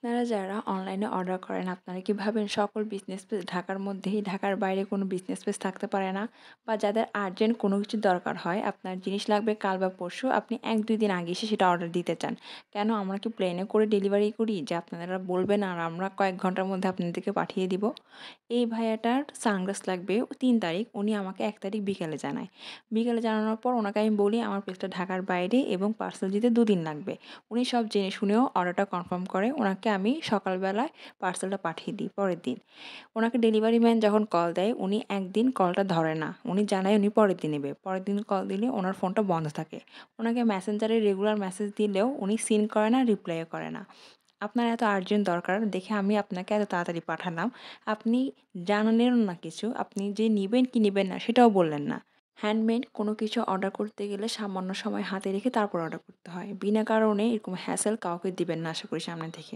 আপনারা যারা অনলাইনে অর্ডার করেন, আপনারা কি ভাবেন সকল বিজনেস পেজ ঢাকার মধ্যেই, ঢাকার বাইরে কোনো বিজনেস পেজ থাকতে পারে না? বা যাদের আর্জেন্ট কোনো কিছু দরকার হয়, আপনার জিনিস লাগবে কাল বা পরশু, আপনি ১-২ দিন আগে এসে সেটা অর্ডার দিতে চান। কেন আমরা কি প্লেনে করে ডেলিভারি করি যে আপনারা বলবেন আর আমরা কয়েক ঘন্টার মধ্যে আপনাদেরকে পাঠিয়ে দিব? এই ভাইয়াটার সানগ্লাস লাগবে ৩ তারিখ, উনি আমাকে ১ তারিখ বিকেলে জানায়। বিকেলে জানানোর পর ওনাকে আমি বলি আমার পেজটা ঢাকার বাইরে এবং পার্সেল দিতে ২ দিন লাগবে। উনি সব জেনে শুনেও অর্ডারটা কনফার্ম করে। উনাকে আমি সকালবেলায় পার্সেলটা পাঠিয়ে দিই পরের দিন। উনাকে ডেলিভারি ম্যান যখন কল দেয়, উনি একদিন কলটা ধরে না। উনি জানায় উনি পরের দিন নেবে। পরের দিন কল দিলে উনার ফোনটা বন্ধ থাকে। উনাকে মেসেঞ্জারে রেগুলার মেসেজ দিলেও উনি সিন করে না, রিপ্লাইও করে না। আপনার এত আর্জেন্ট দরকার দেখে আমি আপনাকে এত তাড়াতাড়ি পাঠালাম। আপনি জানালেনও না কিছু। আপনি যে নিবেন কি নিবেন না সেটাও বললেন না। হ্যান্ডমেড কোনো কিছু অর্ডার করতে গেলে সামান্য সময় হাতে রেখে তারপর অর্ডার করতে হয়। বিনা কারণে এরকম হ্যাসেল কাউকে দিবেন না আশা করি সামনে থেকে।